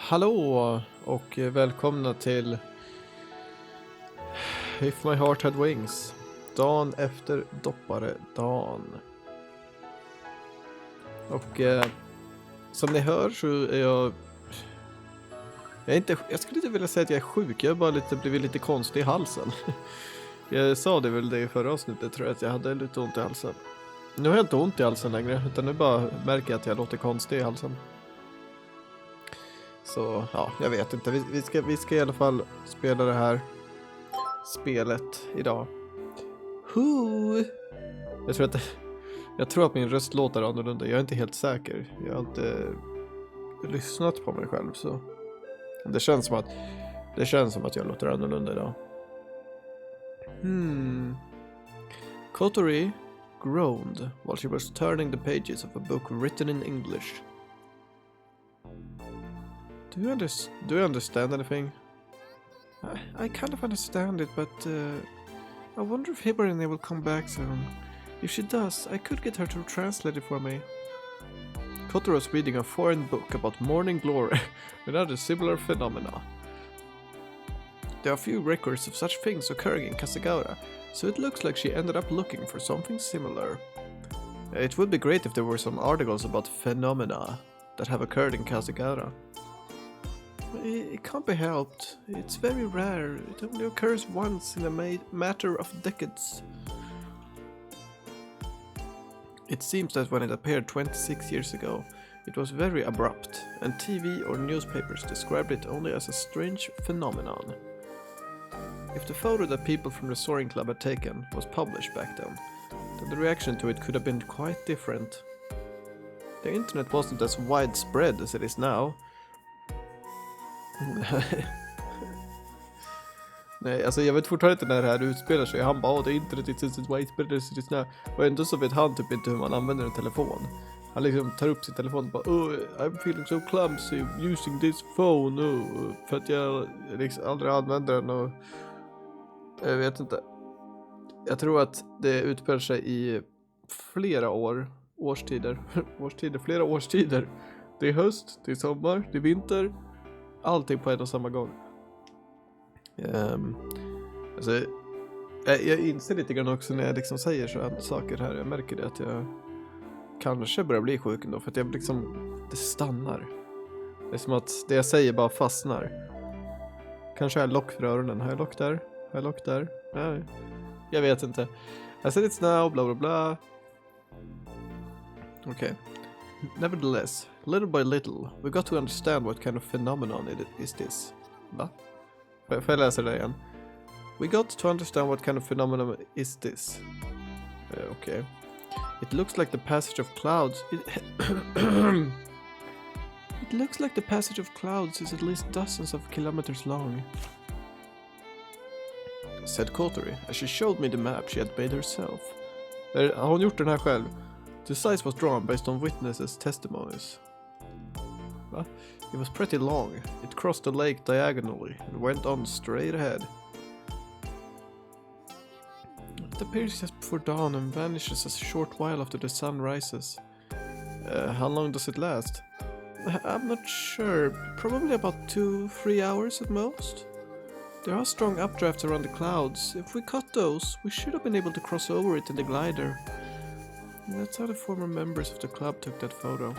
Hallå och välkomna till If My Heart Had Wings. Dan efter dopparedan. Och som ni hör så är jag skulle inte vilja säga att jag är sjuk. Jag har bara blivit lite konstig i halsen. Jag sa det väl det i förra avsnittet, tror jag, att jag hade lite ont i halsen. Nu har jag inte ont i halsen längre, utan nu bara märker jag att jag låter konstig i halsen. Så ja, jag vet inte. Vi ska i alla fall spela det här spelet idag. Jag tror att min röst låter annorlunda. Jag är inte helt säker. Jag har inte lyssnat på mig själv, så det känns som att jag låter annorlunda idag. Kotori groaned while she was turning the pages of a book written in English. Do you understand anything? I kind of understand it, but I wonder if Hibarine will come back soon. If she does, I could get her to translate it for me. Kotori was reading a foreign book about morning glory and other similar phenomena. There are few records of such things occurring in Kasagawa, so it looks like she ended up looking for something similar. It would be great if there were some articles about phenomena that have occurred in Kasagawa. It can't be helped. It's very rare. It only occurs once in a matter of decades. It seems that when it appeared 26 years ago, it was very abrupt, and TV or newspapers described it only as a strange phenomenon. If the photo that people from the Soaring Club had taken was published back then the reaction to it could have been quite different. The internet wasn't as widespread as it is now. Nej, alltså jag vet fortfarande inte när det här utspelar sig. Han bara, det är internet, it's widespread as it is now. Och ändå så vet han typ inte hur man använder en telefon. Han liksom tar upp sin telefon och bara, I'm feeling so clumsy using this phone. För att jag liksom aldrig använder den och jag vet inte. Jag tror att det utspelar sig i flera årstider. Det är höst, det är sommar, det är vinter. Allting på en och samma gång. Alltså, jag inser lite grann också när jag liksom säger sådana saker här. Jag märker det att jag kanske börjar bli sjuk ändå. För att jag liksom, det stannar. Det är som att det jag säger bara fastnar. Kanske har jag lock för öronen. Har jag lock där? Nej, jag vet inte. I said it's now, bla bla bla. Okej. Nevertheless, little by little, we got to understand what kind of phenomenon is this. Va? Får jag läsa det igen? We got to understand what kind of phenomenon is this. Okay. It looks like the passage of clouds. It looks like the passage of clouds is at least dozens of kilometers long, said Kotori as she showed me the map she had made herself. Har hon gjort den här själv? The size was drawn based on witnesses' testimonies. What? It was pretty long. It crossed the lake diagonally and went on straight ahead. It appears just before dawn and vanishes a short while after the sun rises. How long does it last? I'm not sure. Probably about 2-3 hours at most. There are strong updrafts around the clouds. If we cut those, we should have been able to cross over it in the glider. That's how the former members of the club took that photo.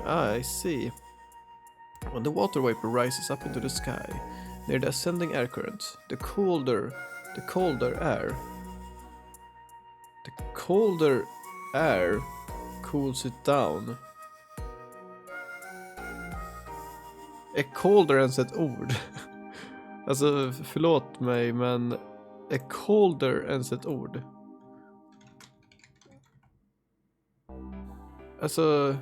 I see. When the water vapor rises up into the sky, near the ascending air currents, the colder air cools it down. Är colder ens ett ord? Alltså, förlåt mig, men är colder ens ett ord? Alltså,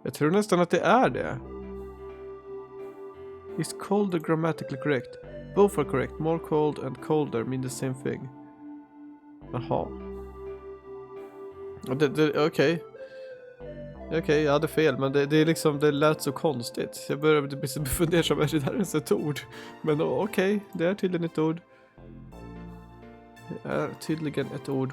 jag tror nästan att det är det. Is colder grammatically correct? Both are correct. More cold and colder mean the same thing. Jaha. Okej. Okej, jag hade fel, men det är liksom, det lät så konstigt. Jag började bli så fundersam, är det där ens ett ord? Men okej, det är tydligen ett ord. Det är tydligen ett ord.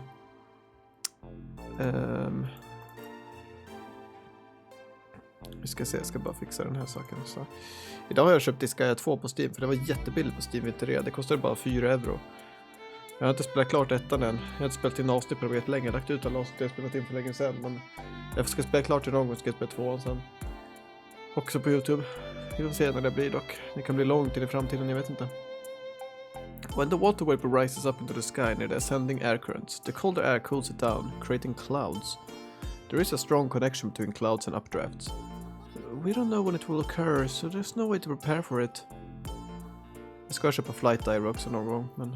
Vi ska se, jag ska bara fixa den här saken. Så. Idag har jag köpt Disgaea 2 på Steam, för det var jättebilligt på Steam Vinteria. Det kostade bara 4 euro. Jag har inte spelat klart ettan än. Jag har inte spelat in avsnitt på det länge. Jag har lagt ut alla avsnitt jag spelat in för länge sedan. Men jag ska spela klart det någon gång, ska jag spela 2 sen. Också på YouTube. Vi får se när det blir dock. Det kan bli långt in i framtiden, jag vet inte. When the water vapor rises up into the sky near the ascending air currents, the colder air cools it down, creating clouds. There is a strong connection between clouds and updrafts. We don't know when it will occur, so there's no way to prepare for it. Jag ska köpa flight diver också någon gång, men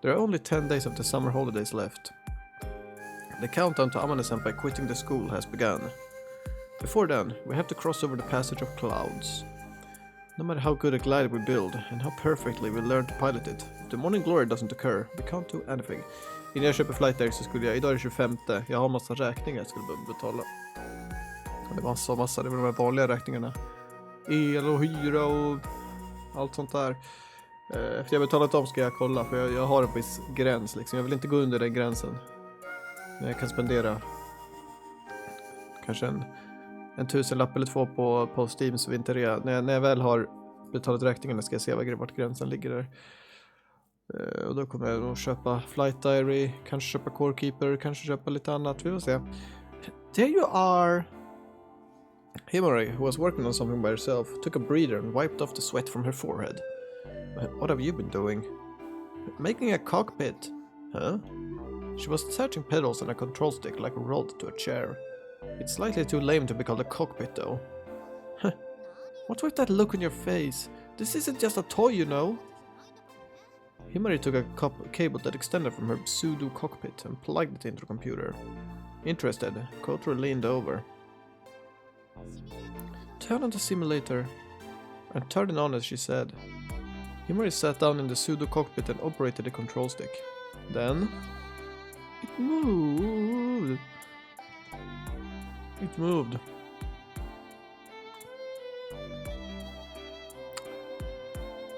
there are only 10 days of the summer holidays left. The countdown to Amane by quitting the school has begun. Before then, we have to cross over the passage of clouds. No matter how good a glider we build, and how perfectly we learn to pilot it, if the morning glory doesn't occur, we can't do anything. Innan jag köper flight diver så skulle jag, idag är det 25, jag har massa räkningar jag skulle behöva betala. Det var massa, det var de här vanliga räkningarna. El och hyra och allt sånt där. Efter jag betalat om ska jag kolla, för jag har en viss gräns liksom. Jag vill inte gå under den gränsen. Men jag kan spendera kanske en tusenlapp eller 2 på Steams Vinteria. När jag väl har betalat räkningarna ska jag se vart gränsen ligger där. Och då kommer jag att köpa Flight Diary, kanske köpa Core Keeper, kanske köpa lite annat. Vi får se. There you are! Himari, who was working on something by herself, took a breather and wiped off the sweat from her forehead. What have you been doing? Making a cockpit. Huh? She was attaching pedals and a control stick like a rod to a chair. It's slightly too lame to be called a cockpit though. Huh. What's with that look on your face? This isn't just a toy, you know. Himari took a cable that extended from her pseudo cockpit and plugged it into the computer. Interested, Kotaro leaned over. Turn on the simulator. And turned it on as she said. Himari sat down in the pseudo cockpit and operated the control stick. Then it moved. It moved.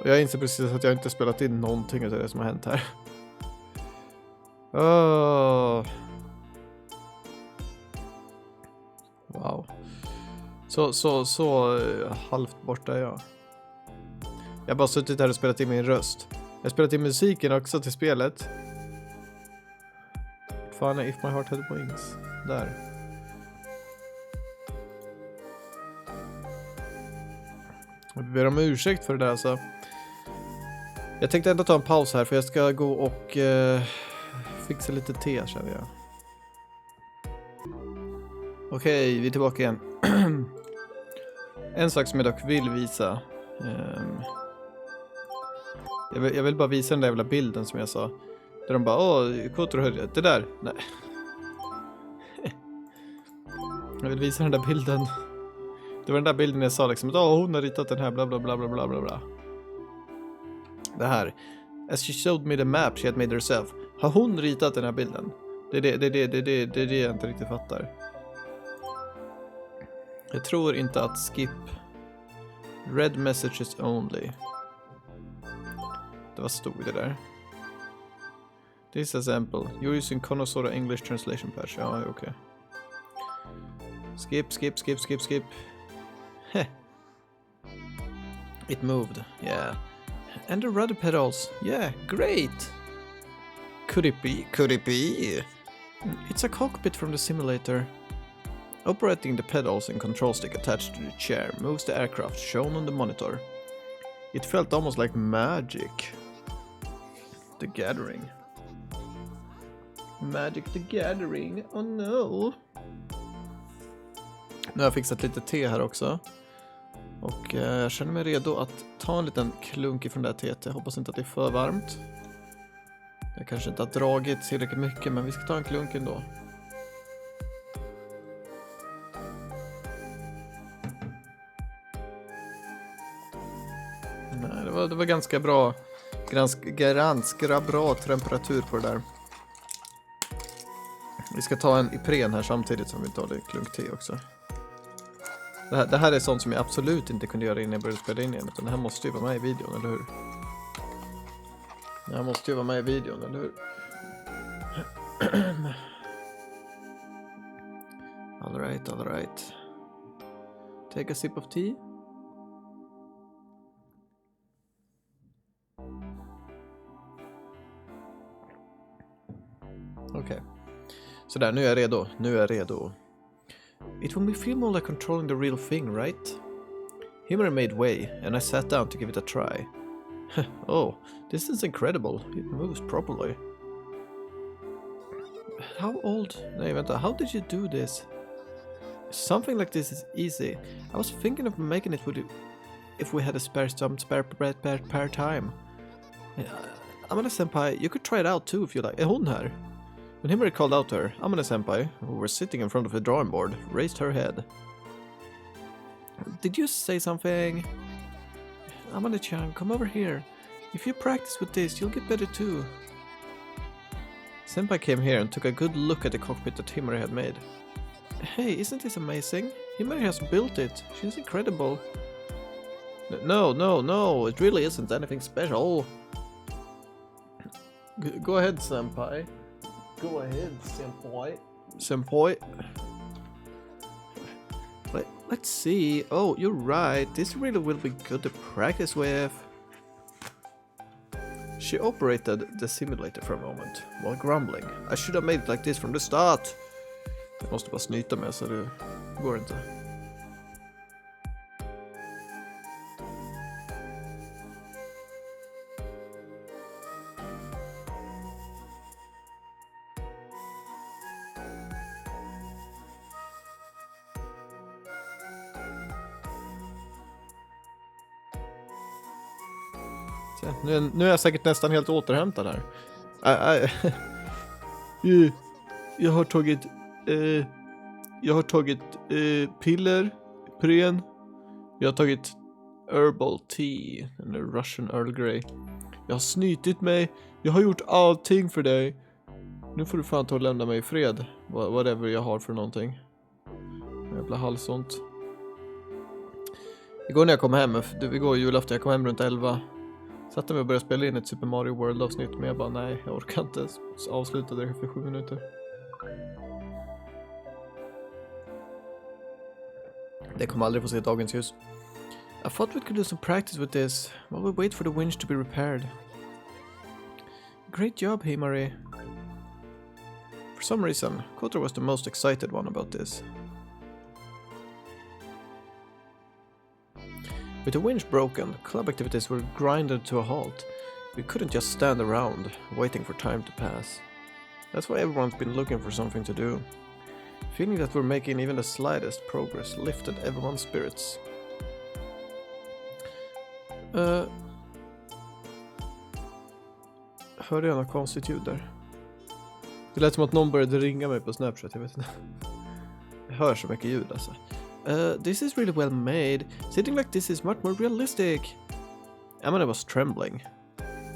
Och jag inser precis att jag inte spelat in någonting av det som har hänt här. Oh. Wow. Så halvt borta är jag. Jag har bara suttit här och spelat in min röst. Jag har spelat in musiken också till spelet. Fan är If My Heart Had Wings. Där. Jag ber om ursäkt för det där alltså. Jag tänkte ändå ta en paus här för jag ska gå och fixa lite te känner jag. Okej, vi är tillbaka igen. En sak som jag dock vill visa. Jag vill bara visa den där jävla bilden som jag sa. Där de bara, Kotaro hörde det där. Nej. Jag vill visa den där bilden. Det var den där bilden jag sa liksom att hon har ritat den här bla bla bla bla bla bla bla. Det här. As she showed me the map she had made herself. Har hon ritat den här bilden? Det är det jag inte riktigt fattar. Jag tror inte att skip read messages only. Det var stod det där. This example. You're using Konosora English translation patch. Ja, okej. Skip. Heh. It moved. Yeah. And the rudder pedals. Yeah, great. Could it be? It's a cockpit from the simulator. Operating the pedals and control stick attached to the chair moves the aircraft shown on the monitor. It felt almost like magic. The Gathering. Magic the Gathering. Oh no. Nu har jag fixat lite te här också. Och jag känner mig redo att ta en liten klunk ifrån det här teet. Jag hoppas inte att det är för varmt. Jag kanske inte har dragit tillräckligt mycket, men vi ska ta en klunk ändå. Nej, det var ganska bra. Ganska bra temperatur på det där. Vi ska ta en Ipren här samtidigt som vi tar det klunk te också. Det här är sånt som jag absolut inte kunde göra innan jag började spela in igen. Utan det här måste ju vara med i videon, eller hur? Det här måste ju vara med i videon, eller hur? All right. Take a sip of tea. Okej. Sådär, nu är jag redo. It will feel more like controlling the real thing, right? Himari made way, and I sat down to give it a try. Oh, this is incredible. It moves properly. How did you do this? Something like this is easy. I was thinking of making it if we had a spare time. Amane-senpai, you could try it out too if you like. Är hon här? When Himari called out to her, Amane-senpai, who was sitting in front of the drawing board, raised her head. Did you say something? Amane-chan, come over here. If you practice with this, you'll get better too. Senpai came here and took a good look at the cockpit that Himari had made. Hey, isn't this amazing? Himari has built it. She's incredible. No, it really isn't anything special. Go ahead, Senpai. Go ahead, Senpai. Let's see. Oh, you're right. This really will be good to practice with. She operated the simulator for a moment, while grumbling. I should have made it like this from the start. Jag måste bara snyta med så det går inte. Nu är jag säkert nästan helt återhämtad här. Jag har tagit piller, Ipren. Jag har tagit herbal tea, en Russian Earl Grey. Jag har snytit mig. Jag har gjort allting för dig. Nu får du fan ta och lämna mig i fred. Whatever jag har för någonting. Jävla halsont. Igår när jag kom hem, igår julafton, jag kom hem runt 11. Satte mig och började spela in ett Super Mario World avsnitt, men jag bara nej, jag orkar inte. Så avslutade det för 7 minuter. Det kommer aldrig få se dagens ljus. I thought we could do some practice with this while we wait for the winch to be repaired. Great job, Himari. For some reason, Kotaro was the most excited one about this. With the winch broken, club activities were grinded to a halt. We couldn't just stand around, waiting for time to pass. That's why everyone's been looking for something to do. Feeling that we're making even the slightest progress lifted everyone's spirits. Hörde jag något konstigt ljud där? Det lät som att någon började ringa mig på Snapchat, jag vet inte. Jag hör så mycket ljud alltså. This is really well made. Sitting like this is much more realistic. Amanda was trembling.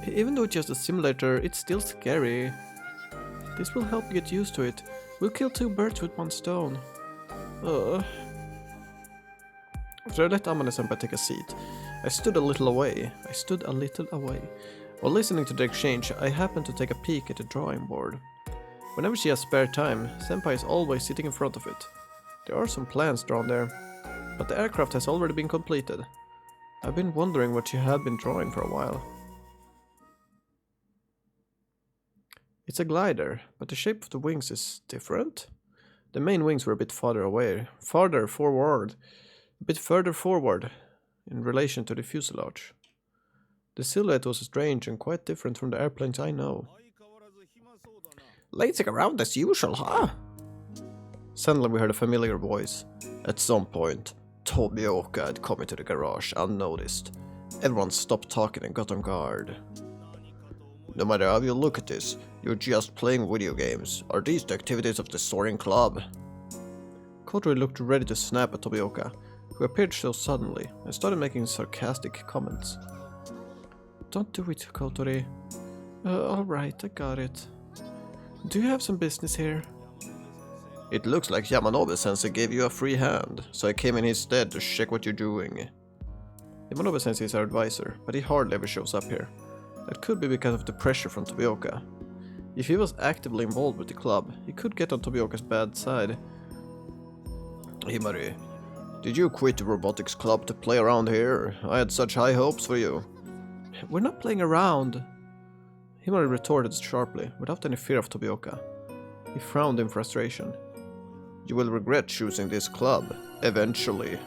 Even though it's just a simulator, it's still scary. This will help you get used to it. We'll kill 2 birds with 1 stone. After I let Amane-senpai take a seat, I stood a little away. While listening to the exchange, I happened to take a peek at the drawing board. Whenever she has spare time, Senpai is always sitting in front of it. There are some plans drawn there, but the aircraft has already been completed. I've been wondering what she had been drawing for a while. It's a glider, but the shape of the wings is different. The main wings were a bit further forward in relation to the fuselage. The silhouette was strange and quite different from the airplanes I know. Lazing around as usual, huh? Suddenly we heard a familiar voice. At some point, Tomioka had come into the garage unnoticed. Everyone stopped talking and got on guard. No matter how you look at this, you're just playing video games. Are these the activities of the Soaring Club? Kotori looked ready to snap at Tomioka, who appeared so suddenly, and started making sarcastic comments. Don't do it, Kotori. Alright, I got it. Do you have some business here? It looks like Yamanobe-sensei gave you a free hand, so I came in instead to check what you're doing. Yamanobe-sensei is our advisor, but he hardly ever shows up here. That could be because of the pressure from Tomioka. If he was actively involved with the club, he could get on Tomioka's bad side. Himari, Did you quit the robotics club to play around here? I had such high hopes for you. We're not playing around, Himari retorted sharply, without any fear of Tobioka. He frowned in frustration. You will regret choosing this club, eventually.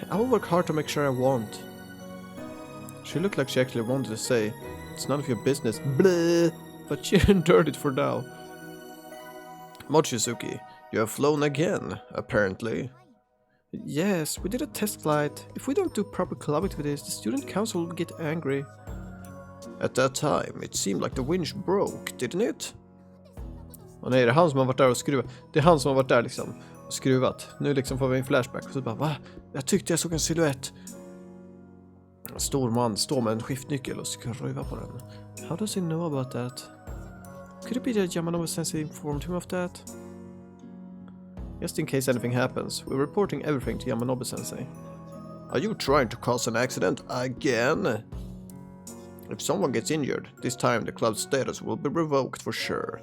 I will work hard to make sure I won't. She looked like she actually wanted to say, it's none of your business, bleh, but she endured it for now. Mochizuki, you have flown again, apparently. Yes, we did a test flight. If we don't do proper club activities, the student council will get angry. At that time, it seemed like the winch broke, didn't it? Och nej, det är han som har varit där och skruvat. Det är han som har varit där liksom och skruvat. Nu liksom får vi en flashback och så bara, va? Jag tyckte jag såg en silhuett. En stor man står med en skiftnyckel och skruvar på den. How does he know about that? Could it be that Yamanobu-sensei informed him of that? Just in case anything happens, we're reporting everything to Yamanobu-sensei. Are you trying to cause an accident again? If someone gets injured, this time the club's status will be revoked for sure.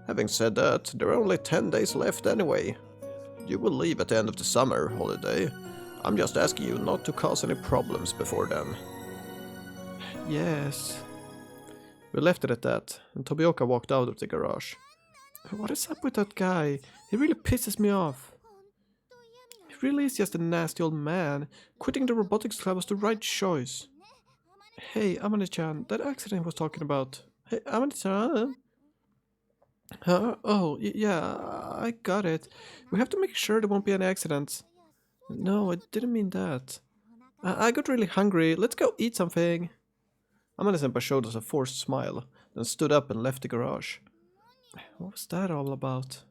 Having said that, there are only 10 days left anyway. You will leave at the end of the summer holiday. I'm just asking you not to cause any problems before then. Yes. We left it at that, and Tobioka walked out of the garage. What is up with that guy? He really pisses me off. He really is just a nasty old man. Quitting the robotics club was the right choice. Hey, Amane-chan, that accident was talking about. Hey, Amane-chan? Yeah, I got it. We have to make sure there won't be any accidents. No, I didn't mean that. I got really hungry. Let's go eat something. Amane-senpai showed us a forced smile, then stood up and left the garage. What was that all about?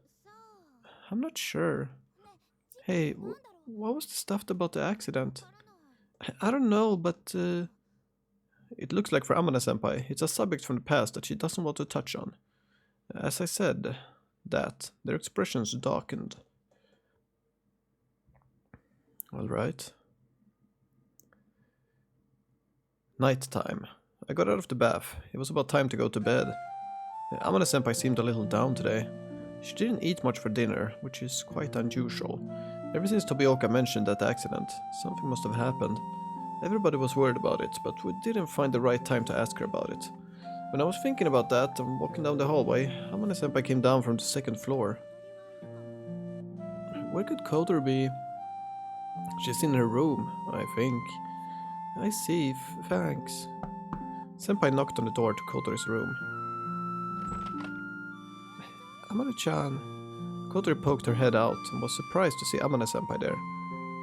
I'm not sure. Hey, what was the stuff about the accident? I don't know, but it looks like for Amane-senpai, it's a subject from the past that she doesn't want to touch on. As I said, their expressions darkened. Alright. Night time. I got out of the bath. It was about time to go to bed. Amane-senpai seemed a little down today. She didn't eat much for dinner, which is quite unusual. Ever since Tobioka mentioned that accident, something must have happened. Everybody was worried about it, but we didn't find the right time to ask her about it. When I was thinking about that and walking down the hallway, Amane-senpai came down from the second floor. Where could Kotor be? She's in her room, I think. I see, thanks. Senpai knocked on the door to Kotori's room. Amane-chan. Kotori poked her head out and was surprised to see Amane-senpai there.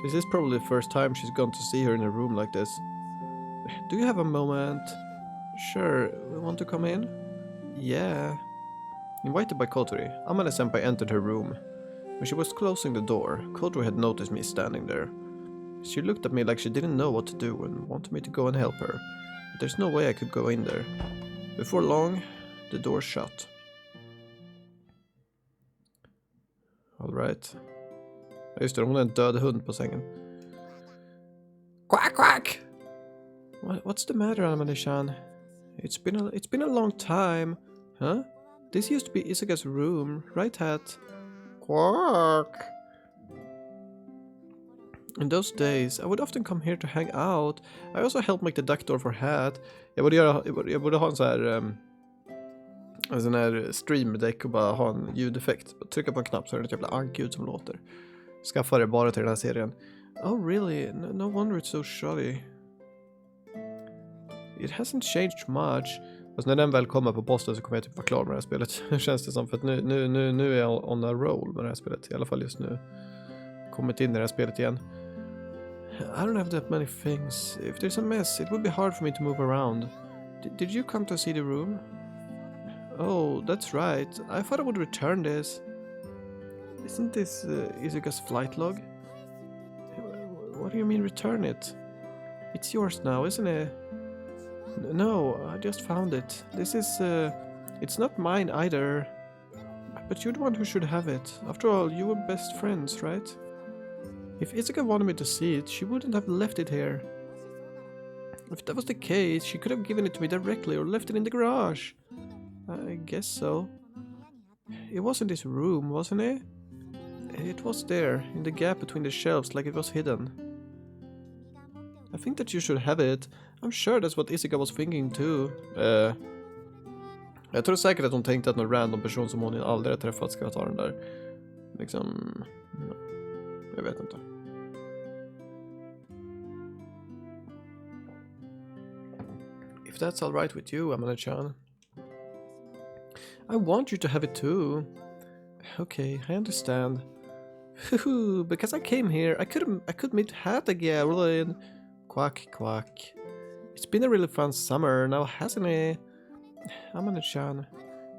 This is probably the first time she's gone to see her in a room like this. Do you have a moment? Sure, want to come in? Yeah. Invited by Kotori, Amane-senpai entered her room. When she was closing the door, Kotori had noticed me standing there. She looked at me like she didn't know what to do and wanted me to go and help her. But there's no way I could go in there. Before long, the door shut. Alright. Just det, hon har en död hund på sängen. Quack quack! What's the matter, Amane-chan? It's been a long time. Huh? This used to be Isaga's room, right, Hat? Quack! In those days, I would often come here to hang out. I also helped make the duck door for Hat. Jag borde ha en sån här stream-deck och bara ha en ljudeffekt. Trycka på en knapp så är det ett jävla ankljud som låter. Skaffa det bara till den här serien. Oh really? No wonder it's so shoddy. It hasn't changed much. Fast när den väl kommer på posten så kommer jag typ vara klar med det här spelet. Känns det som, för att nu är jag on a roll med det här spelet. I alla fall just nu. Kommit in i det här spelet igen. I don't have that many things. If there's a mess, it would be hard for me to move around. Did you come to see the room? Oh, that's right. I thought I would return this. Isn't this Izuka's flight log? What do you mean return it? It's yours now, isn't it? No, I just found it. This is... it's not mine either. But you're the one who should have it. After all, you were best friends, right? If Izuka wanted me to see it, she wouldn't have left it here. If that was the case, she could have given it to me directly or left it in the garage. I guess so. It was in this room, wasn't it? It was there, in the gap between the shelves, like it was hidden. I think that you should have it. I'm sure that's what Isika was thinking too. Jag tror säkert att hon tänkte att någon random person som hon aldrig har träffat ska ta den där. Liksom... Jag vet inte. If that's all right with you, Amane-chan. I want you to have it too. Okay, I understand. Because I came here, I could meet Hatagirl. Quack, quack. It's been a really fun summer now, hasn't it? Amane-chan,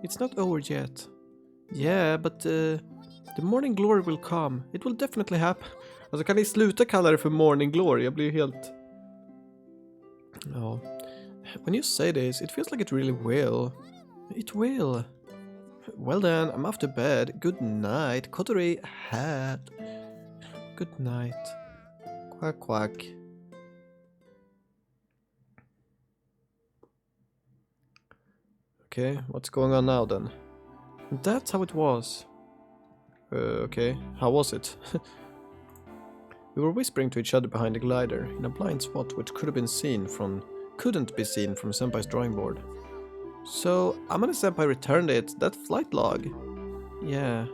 it's not over yet. Yeah, but the morning glory will come. It will definitely happen. Alltså kan ni sluta kalla det för morning glory? Jag blir helt... Ja. When you say this, it feels like it really will. It will. Well then, I'm off to bed. Good night, Kotori hat. Good night. Quack quack. Okay, what's going on now then? That's how it was. Okay, how was it? We were whispering to each other behind the glider, in a blind spot which couldn't be seen from Senpai's drawing board. So, Amane-senpai returned it, that flight log. Yeah.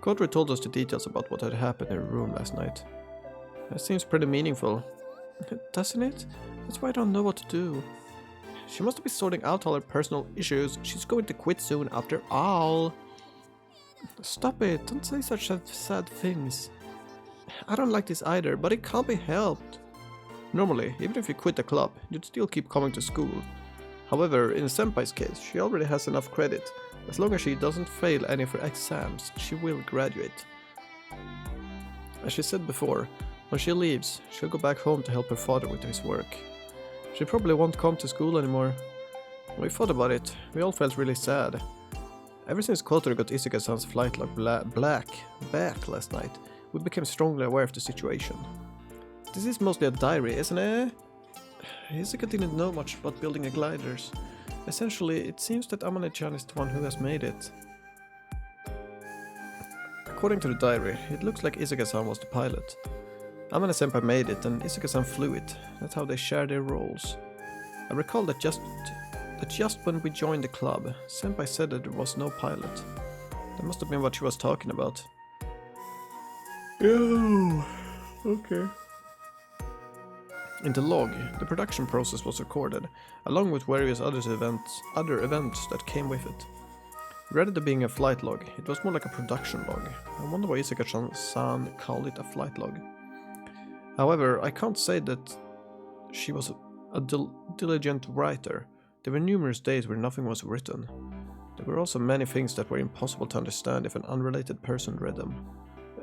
Kotori told us the details about what had happened in her room last night. That seems pretty meaningful. Doesn't it? That's why I don't know what to do. She must be sorting out all her personal issues. She's going to quit soon after all. Stop it, don't say such sad things. I don't like this either, but it can't be helped. Normally, even if you quit the club, you'd still keep coming to school. However, in Senpai's case, she already has enough credit. As long as she doesn't fail any of her exams, she will graduate. As she said before, when she leaves, she'll go back home to help her father with his work. She probably won't come to school anymore. When we thought about it, we all felt really sad. Ever since Kotori got Isika-san's flight log back last night, we became strongly aware of the situation. This is mostly a diary, isn't it? Isika didn't know much about building a gliders. Essentially, it seems that Amane-chan is the one who has made it. According to the diary, it looks like Isika-san was the pilot. Amane-senpai made it and Isika-san flew it. That's how they share their roles. I recall that just when we joined the club, Senpai said that there was no pilot. That must have been what she was talking about. Oh, okay. In the log, the production process was recorded, along with various other events that came with it. Rather than being a flight log, it was more like a production log. I wonder why Isika-san called it a flight log. However, I can't say that she was a diligent writer. There were numerous days where nothing was written. There were also many things that were impossible to understand if an unrelated person read them.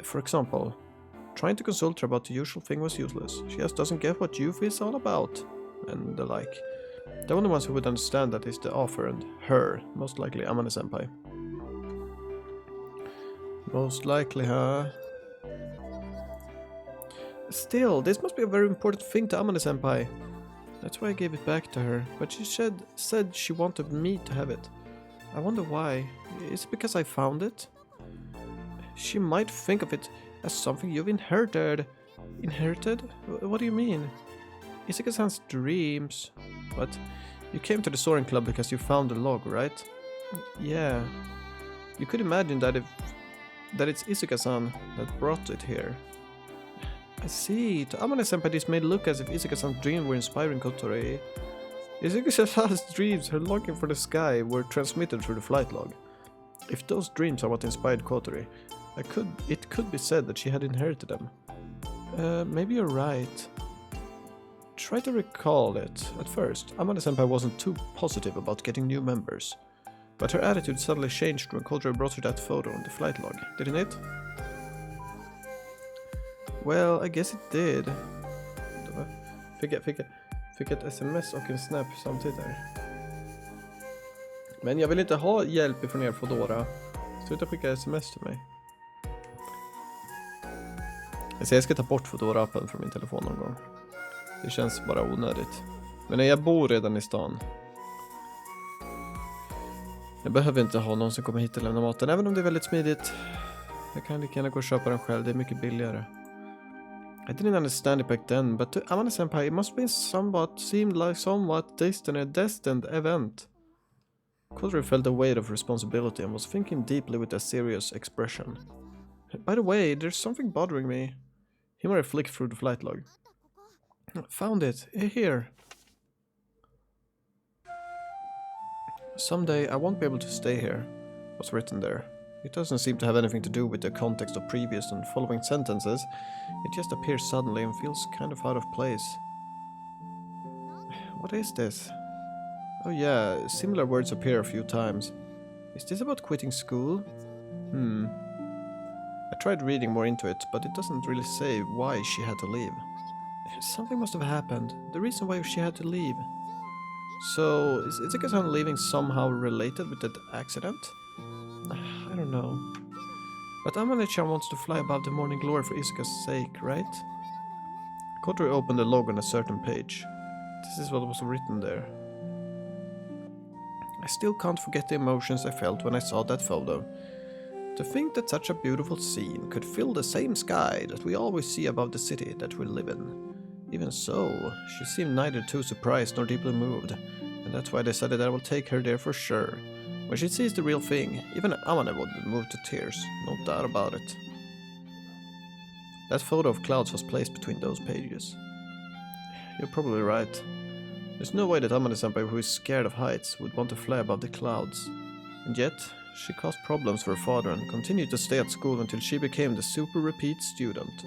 For example, trying to consult her about the usual thing was useless. She just doesn't get what youth is all about, and the like. The only ones who would understand that is the author and her, most likely Amane-senpai. Most likely, huh? Still, this must be a very important thing to Amane-senpai. That's why I gave it back to her, but she said she wanted me to have it. I wonder why. Is it because I found it? She might think of it as something you've inherited. Inherited? What do you mean? Isika-san's dreams. What? You came to the Soaring Club because you found the log, right? Yeah. You could imagine that it's Isika-san that brought it here. I see. To Amane-senpai, this made look as if Isika-san's dreams were inspiring Kotori. Isika-san's dreams, her longing for the sky, were transmitted through the flight log. If those dreams are what inspired Kotori, it could be said that she had inherited them. Maybe you're right. Try to recall it. At first, Amane-senpai wasn't too positive about getting new members. But her attitude suddenly changed when Kotori brought her that photo on the flight log, didn't it? Well, I guess it did. Fick ett sms och en snap samtidigt där. Men jag vill inte ha hjälp ifrån er Fodora. Sluta skicka sms till mig. Jag ska ta bort Fodora-appen från min telefon någon gång. Det känns bara onödigt. Men jag bor redan i stan. Jag behöver inte ha någon som kommer hit och lämnar maten, även om det är väldigt smidigt. Jag kan lika gärna gå och köpa den själv, det är mycket billigare. I didn't understand it back then, but to Amane-senpai it must be seemed like somewhat destined event. Kotori felt the weight of responsibility and was thinking deeply with a serious expression. By the way, there's something bothering me. Himari flicked through the flight log. Found it. Here. Someday I won't be able to stay here, was written there. It doesn't seem to have anything to do with the context of previous and following sentences. It just appears suddenly and feels kind of out of place. What is this? Oh yeah, similar words appear a few times. Is this about quitting school? I tried reading more into it, but it doesn't really say why she had to leave. Something must have happened. The reason why she had to leave. So, is Itsuka-san leaving somehow related with that accident? I don't know. But Amane-chan wants to fly above the morning glory for Isuka's sake, right? Kotori opened the log on a certain page. This is what was written there. I still can't forget the emotions I felt when I saw that photo. To think that such a beautiful scene could fill the same sky that we always see above the city that we live in. Even so, she seemed neither too surprised nor deeply moved, and that's why I decided that I will take her there for sure. When she sees the real thing, even Amane would be moved to tears, no doubt about it. That photo of clouds was placed between those pages. You're probably right. There's no way that Amane-senpai, who is scared of heights, would want to fly above the clouds. And yet, she caused problems for her father and continued to stay at school until she became the super repeat student.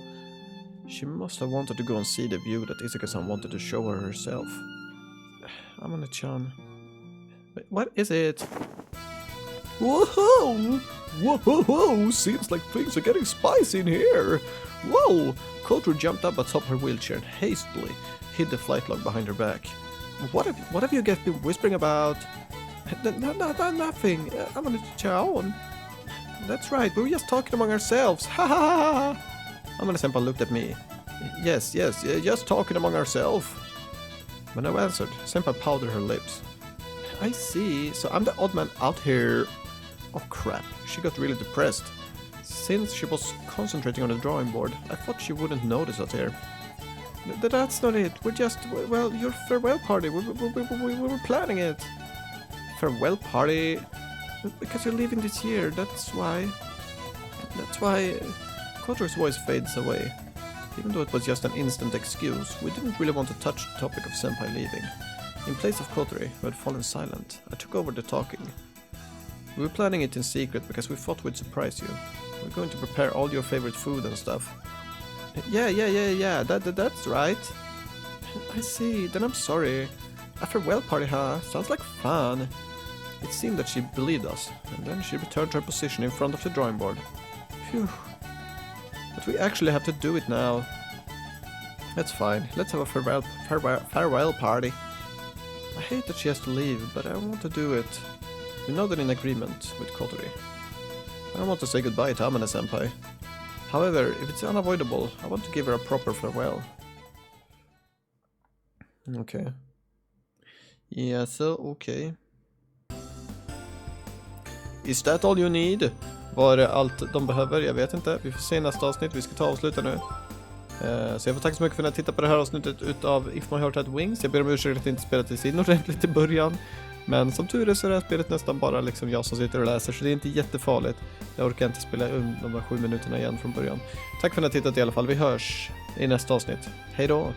She must have wanted to go and see the view that Isuka-san wanted to show her herself. Amane-chan... What is it? Whoa! Whoa! Seems like things are getting spicy in here! Whoa! Kotori jumped up atop her wheelchair and hastily hid the flight log behind her back. What have you guys been whispering about? Nothing. Amane-chan. That's right, we were just talking among ourselves. Ha ha ha ha! Amane-senpai looked at me. Yes, just talking among ourselves. When I answered, Senpai powdered her lips. I see, so I'm the odd man out here. Oh crap, she got really depressed. Since she was concentrating on the drawing board, I thought she wouldn't notice us here. That's not it, we're just, well, your farewell party, we were planning it. Farewell party? Because you're leaving this year, that's why. Kotori's voice fades away. Even though it was just an instant excuse, we didn't really want to touch the topic of Senpai leaving. In place of Kotori, who had fallen silent, I took over the talking. We were planning it in secret because we thought we'd surprise you. We're going to prepare all your favorite food and stuff. Yeah, that's right. I see, then I'm sorry. A farewell party, huh? Sounds like fun. It seemed that she believed us, and then she returned to her position in front of the drawing board. Phew. But we actually have to do it now. That's fine, let's have a farewell party. I hate that she has to leave, but I want to do it. We nodded in agreement with Kotori. I don't want to say goodbye to Amane-senpai. However, if it's unavoidable, I want to give her a proper farewell. Okay. Yeah, so okay. Is that all you need? Var det allt de behöver? Jag vet inte. Vi får se nästa avsnitt. Vi ska ta och avsluta nu. Så jag får tacka så mycket för att ni tittar på det här avsnittet utav If My Heart Had Wings. Jag ber om ursäkt att jag inte spelat in ordentligt i början. Men som tur är så är det här spelet nästan bara liksom jag som sitter och läser. Så det är inte jättefarligt. Jag orkar inte spela de där 7 minuterna igen från början. Tack för att ni har tittat i alla fall. Vi hörs i nästa avsnitt. Hej då!